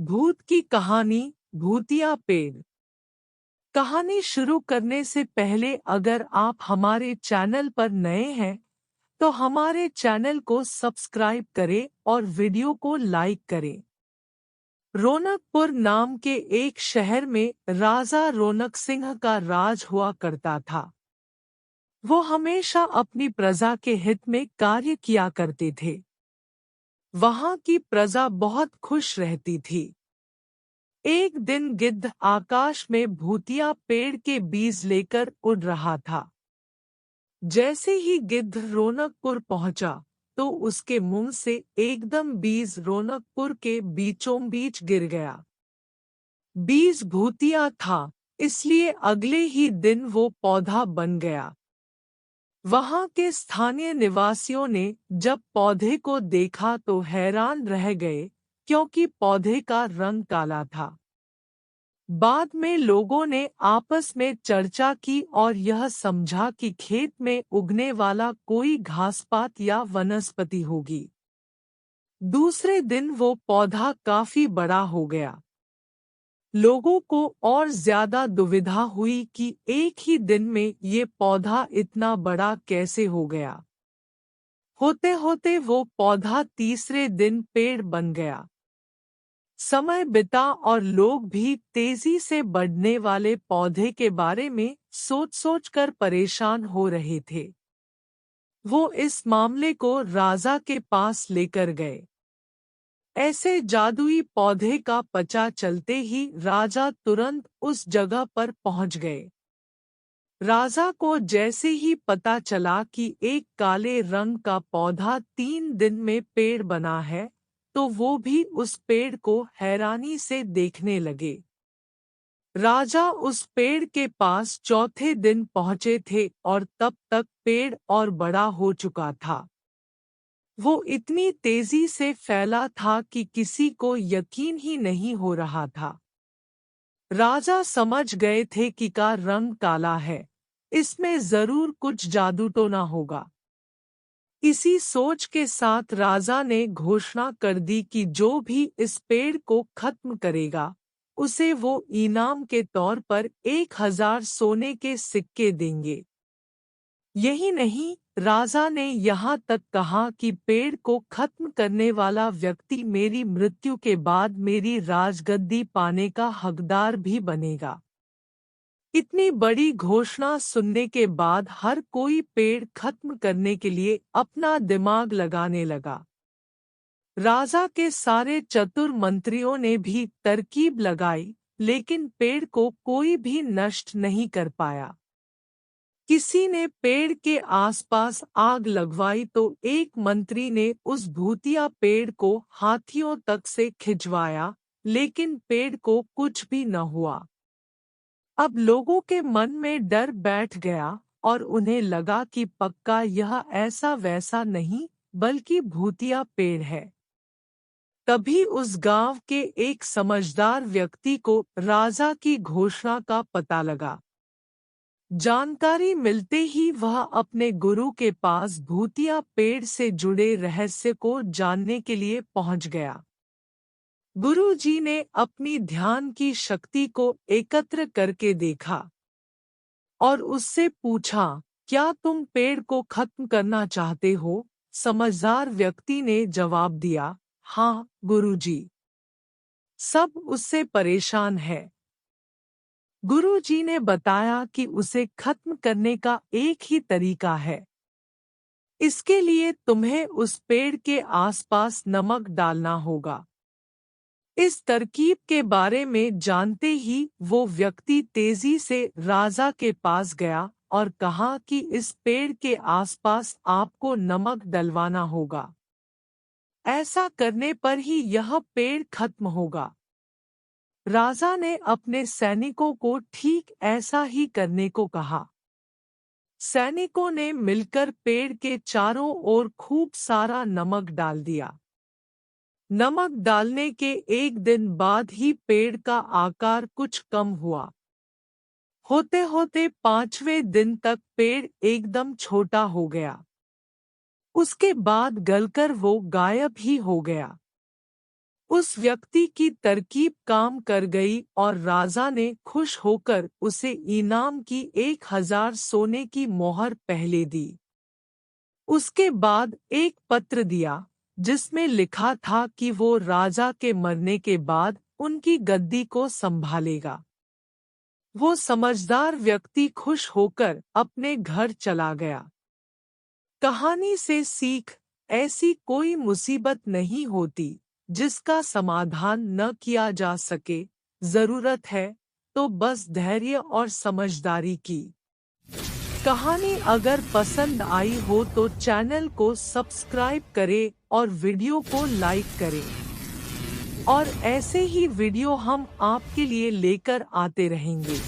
भूत की कहानी भूतिया पेड़। कहानी शुरू करने से पहले अगर आप हमारे चैनल पर नए हैं तो हमारे चैनल को सब्सक्राइब करें और वीडियो को लाइक करें। रौनकपुर नाम के एक शहर में राजा रौनक सिंह का राज हुआ करता था। वो हमेशा अपनी प्रजा के हित में कार्य किया करते थे। वहां की प्रजा बहुत खुश रहती थी। एक दिन गिद्ध आकाश में भूतिया पेड़ के बीज लेकर उड़ रहा था। जैसे ही गिद्ध रौनकपुर पहुंचा तो उसके मुंह से एकदम बीज रौनकपुर के बीचों बीच गिर गया। बीज भूतिया था, इसलिए अगले ही दिन वो पौधा बन गया। वहां के स्थानीय निवासियों ने जब पौधे को देखा तो हैरान रह गए, क्योंकि पौधे का रंग काला था। बाद में लोगों ने आपस में चर्चा की और यह समझा कि खेत में उगने वाला कोई घासपात या वनस्पति होगी। दूसरे दिन वो पौधा काफी बड़ा हो गया। लोगों को और ज्यादा दुविधा हुई कि एक ही दिन में ये पौधा इतना बड़ा कैसे हो गया। होते होते वो पौधा तीसरे दिन पेड़ बन गया। समय बिता और लोग भी तेजी से बढ़ने वाले पौधे के बारे में सोच कर परेशान हो रहे थे। वो इस मामले को राजा के पास लेकर गए। ऐसे जादुई पौधे का पता चलते ही राजा तुरंत उस जगह पर पहुंच गए। राजा को जैसे ही पता चला कि एक काले रंग का पौधा 3 दिन में पेड़ बना है, तो वो भी उस पेड़ को हैरानी से देखने लगे। राजा उस पेड़ के पास चौथे दिन पहुंचे थे और तब तक पेड़ और बड़ा हो चुका था। वो इतनी तेजी से फैला था कि किसी को यकीन ही नहीं हो रहा था। राजा समझ गए थे कि का रंग काला है, इसमें जरूर कुछ जादू टोना होगा। इसी सोच के साथ राजा ने घोषणा कर दी कि जो भी इस पेड़ को खत्म करेगा, उसे वो इनाम के तौर पर 1000 सोने के सिक्के देंगे। यही नहीं, राजा ने यहाँ तक कहा कि पेड़ को खत्म करने वाला व्यक्ति मेरी मृत्यु के बाद मेरी राजगद्दी पाने का हकदार भी बनेगा। इतनी बड़ी घोषणा सुनने के बाद हर कोई पेड़ खत्म करने के लिए अपना दिमाग लगाने लगा। राजा के सारे चतुर मंत्रियों ने भी तरकीब लगाई, लेकिन पेड़ को कोई भी नष्ट नहीं कर पाया। किसी ने पेड़ के आसपास आग लगवाई तो एक मंत्री ने उस भूतिया पेड़ को हाथियों तक से खिंचवाया, लेकिन पेड़ को कुछ भी न हुआ। अब लोगों के मन में डर बैठ गया और उन्हें लगा कि पक्का यह ऐसा वैसा नहीं, बल्कि भूतिया पेड़ है। तभी उस गांव के एक समझदार व्यक्ति को राजा की घोषणा का पता लगा। जानकारी मिलते ही वह अपने गुरु के पास भूतिया पेड़ से जुड़े रहस्य को जानने के लिए पहुंच गया। गुरु जी ने अपनी ध्यान की शक्ति को एकत्र करके देखा और उससे पूछा, क्या तुम पेड़ को खत्म करना चाहते हो? समझदार व्यक्ति ने जवाब दिया, हाँ गुरुजी। सब उससे परेशान है। गुरु जी ने बताया कि उसे खत्म करने का एक ही तरीका है। इसके लिए तुम्हें उस पेड़ के आसपास नमक डालना होगा। इस तरकीब के बारे में जानते ही वो व्यक्ति तेजी से राजा के पास गया और कहा कि इस पेड़ के आसपास आपको नमक डलवाना होगा। ऐसा करने पर ही यह पेड़ खत्म होगा। राजा ने अपने सैनिकों को ठीक ऐसा ही करने को कहा। सैनिकों ने मिलकर पेड़ के चारों ओर खूब सारा नमक डाल दिया। नमक डालने के एक दिन बाद ही पेड़ का आकार कुछ कम हुआ। होते होते 5वें दिन तक पेड़ एकदम छोटा हो गया। उसके बाद गलकर वो गायब ही हो गया। उस व्यक्ति की तरकीब काम कर गई और राजा ने खुश होकर उसे इनाम की 1000 सोने की मोहर पहले दी। उसके बाद एक पत्र दिया जिसमें लिखा था कि वो राजा के मरने के बाद उनकी गद्दी को संभालेगा। वो समझदार व्यक्ति खुश होकर अपने घर चला गया। कहानी से सीख, ऐसी कोई मुसीबत नहीं होती जिसका समाधान न किया जा सके। जरूरत है तो बस धैर्य और समझदारी की। कहानी अगर पसंद आई हो तो चैनल को सब्सक्राइब करें और वीडियो को लाइक करें। और ऐसे ही वीडियो हम आपके लिए लेकर आते रहेंगे।